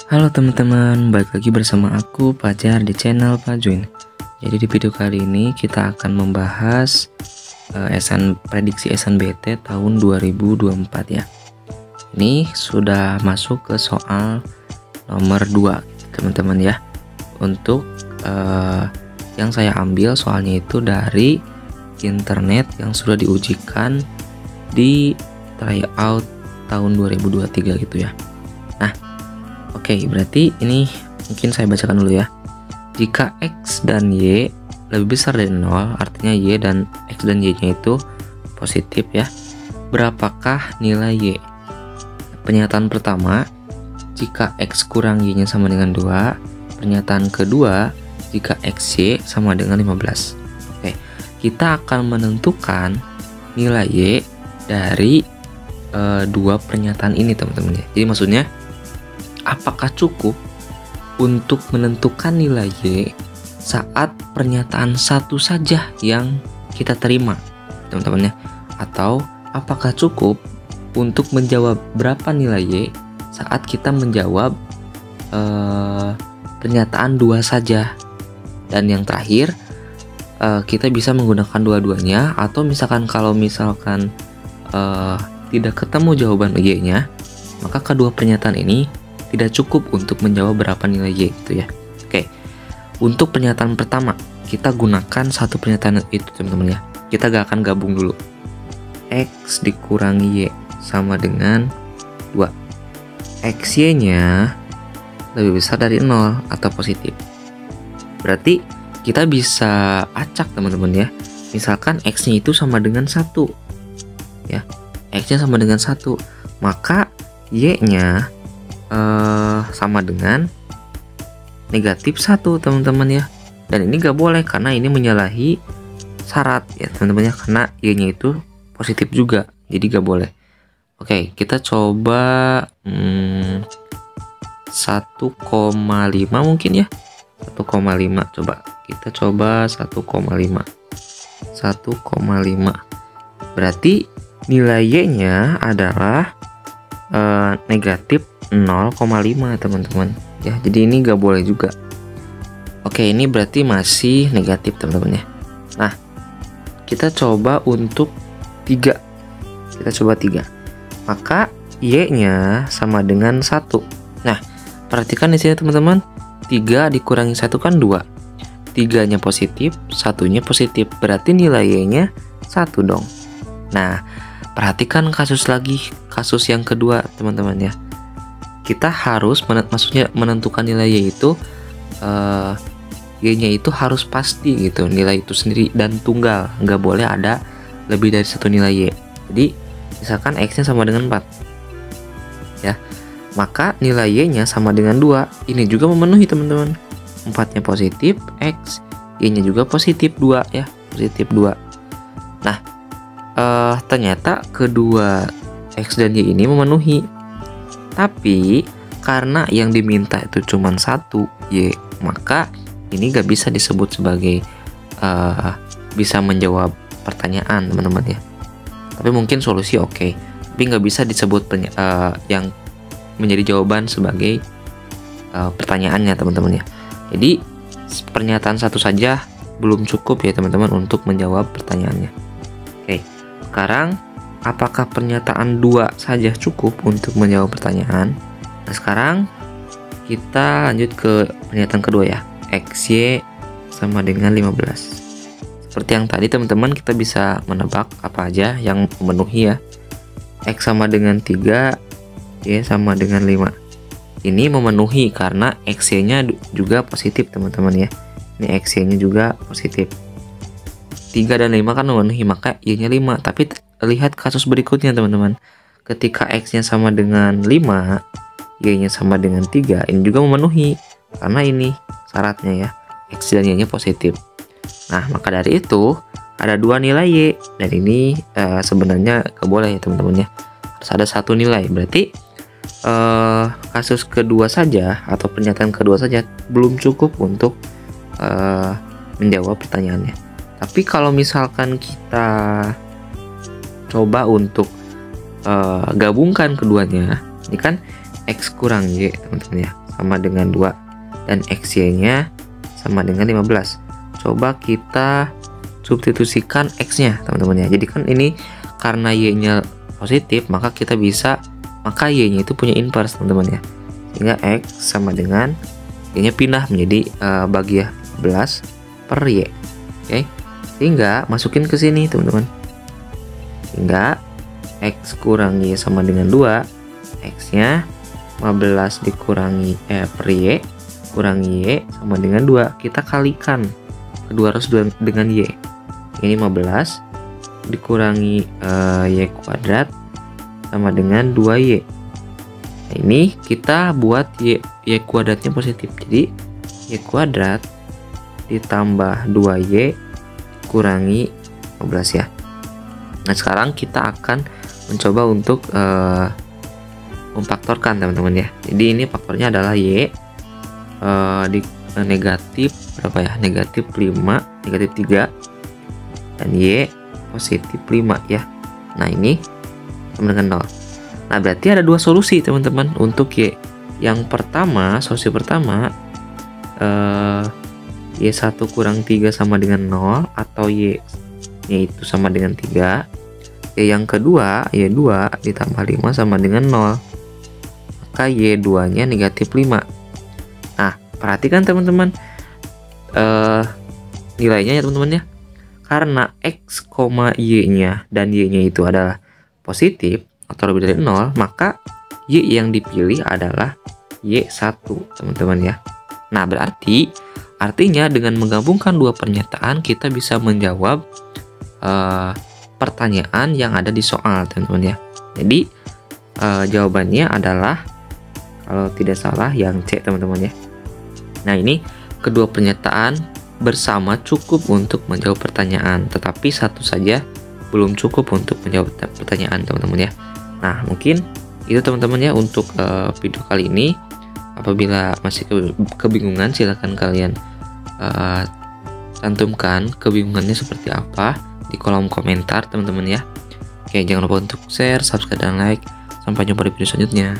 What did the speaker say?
Halo teman-teman, balik lagi bersama aku Fajar di channel Pak Juin. Jadi di video kali ini kita akan membahas prediksi SNBT tahun 2024 ya. Ini sudah masuk ke soal nomor 2 teman-teman ya. Untuk yang saya ambil soalnya itu dari internet yang sudah diujikan di tryout tahun 2023 gitu ya. Nah, oke, berarti ini mungkin saya bacakan dulu ya. Jika X dan Y lebih besar dari 0, artinya Y dan X dan Y-nya itu positif ya. Berapakah nilai Y? Pernyataan pertama, jika X kurang Y-nya sama dengan 2. Pernyataan kedua, jika XY sama dengan 15. Oke, kita akan menentukan nilai Y dari dua pernyataan ini teman-teman ya. Jadi maksudnya apakah cukup untuk menentukan nilai Y saat pernyataan satu saja yang kita terima teman-teman ya, atau apakah cukup untuk menjawab berapa nilai Y saat kita menjawab pernyataan dua saja. Dan yang terakhir, kita bisa menggunakan dua-duanya, atau misalkan kalau misalkan tidak ketemu jawaban Y-nya, maka kedua pernyataan ini tidak cukup untuk menjawab berapa nilai Y gitu ya. Oke, untuk pernyataan pertama kita gunakan satu pernyataan itu teman-teman ya. Kita gak akan gabung dulu. X dikurangi Y sama dengan 2. XY nya lebih besar dari 0 atau positif. Berarti kita bisa acak teman-teman ya. Misalkan X nya itu sama dengan 1 ya, X nya sama dengan 1, maka Y nya sama dengan negatif 1 teman-teman ya. Dan ini gak boleh karena ini menyalahi syarat ya teman-teman ya, karena Y nya itu positif juga, jadi gak boleh. Oke, kita coba 1,5 mungkin ya. 1,5 coba. Kita coba 1,5. Berarti nilai Y-nya adalah negatif 0,5 teman-teman ya. Jadi ini gak boleh juga. Oke, ini berarti masih negatif teman-teman ya. Nah, kita coba untuk 3. Kita coba 3. Maka Y-nya sama dengan 1. Nah, perhatikan di sini teman-teman. 3 dikurangi 1 kan 2. 3-nya positif, 1-nya positif. Berarti nilai Y-nya 1 dong. Nah, perhatikan kasus yang kedua teman-teman ya. Kita harus menentukan nilai Y itu Y-nya itu harus pasti gitu, nilai itu sendiri dan tunggal, nggak boleh ada lebih dari satu nilai Y. Jadi misalkan X-nya sama dengan 4 ya, maka nilai Y-nya sama dengan 2. Ini juga memenuhi teman-teman. 4-nya positif, X, Y-nya juga positif 2 ya, positif 2. Nah, ternyata kedua X dan Y ini memenuhi. Tapi karena yang diminta itu cuma 1 Y, maka ini gak bisa disebut sebagai bisa menjawab pertanyaan teman-teman ya. Tapi mungkin solusi oke. Tapi nggak bisa disebut yang menjadi jawaban sebagai pertanyaannya teman-teman ya. Jadi pernyataan satu saja belum cukup ya teman-teman untuk menjawab pertanyaannya. Oke, sekarang apakah pernyataan 2 saja cukup untuk menjawab pertanyaan? Nah, sekarang kita lanjut ke pernyataan kedua ya. XY sama dengan 15. Seperti yang tadi teman-teman, kita bisa menebak apa aja yang memenuhi ya. X sama dengan 3, Y sama dengan 5. Ini memenuhi karena XY-nya juga positif teman-teman ya. Ini XY-nya juga positif. 3 dan 5 kan memenuhi, maka Y-nya 5. Tapi lihat kasus berikutnya teman-teman. Ketika X-nya sama dengan 5, Y-nya sama dengan 3, ini juga memenuhi karena ini syaratnya ya, X dan Y-nya positif. Nah, maka dari itu ada 2 nilai Y, dan ini sebenarnya gak boleh ya teman-teman ya. Harus ada 1 nilai. Berarti kasus kedua saja atau pernyataan kedua saja belum cukup untuk menjawab pertanyaannya. Tapi kalau misalkan kita coba untuk gabungkan keduanya, ini kan X kurang Y teman-teman ya, sama dengan 2 dan XY-nya sama dengan 15. Coba kita substitusikan X-nya teman-teman ya. Jadi kan ini karena Y-nya positif, maka Y-nya itu punya inverse teman-teman ya. Sehingga X sama dengan Y-nya pindah menjadi bagi 15 per Y. Oke. Sehingga masukin ke sini teman-teman. Sehingga X kurang Y sama dengan 2. X-nya 15 dikurangi per Y kurangi Y sama dengan 2. Kita kalikan kedua harus dengan Y. Ini 15 dikurangi Y kuadrat sama dengan 2Y. Nah, ini kita buat Y kuadratnya positif. Jadi Y kuadrat ditambah 2Y kurangi 15 ya. Nah, sekarang kita akan mencoba untuk memfaktorkan teman-teman ya. Jadi ini faktornya adalah Y di negatif berapa ya? Negatif 5, negatif 3 dan Y positif 5 ya. Nah, ini sama dengan 0. Nah, berarti ada dua solusi teman-teman untuk Y. Yang pertama, solusi pertama Y1 kurang 3 sama dengan 0 atau Y-nya itu sama dengan 3. Yang kedua, Y2 ditambah 5 sama dengan 0. Maka Y2-nya negatif 5. Nah, perhatikan teman-teman nilainya ya teman-teman ya. Karena X, Y-nya dan Y-nya itu adalah positif atau lebih dari 0, maka Y yang dipilih adalah Y1 teman-teman ya. Nah, artinya dengan menggabungkan dua pernyataan kita bisa menjawab pertanyaan yang ada di soal teman-teman ya. Jadi jawabannya adalah kalau tidak salah yang C teman-teman ya. Nah, ini kedua pernyataan bersama cukup untuk menjawab pertanyaan, tetapi satu saja belum cukup untuk menjawab pertanyaan teman-teman ya. Nah, mungkin itu teman-teman ya untuk video kali ini. Apabila masih kebingungan, silahkan kalian cantumkan kebingungannya seperti apa di kolom komentar teman-teman ya. Oke, jangan lupa untuk share, subscribe, dan like. Sampai jumpa di video selanjutnya.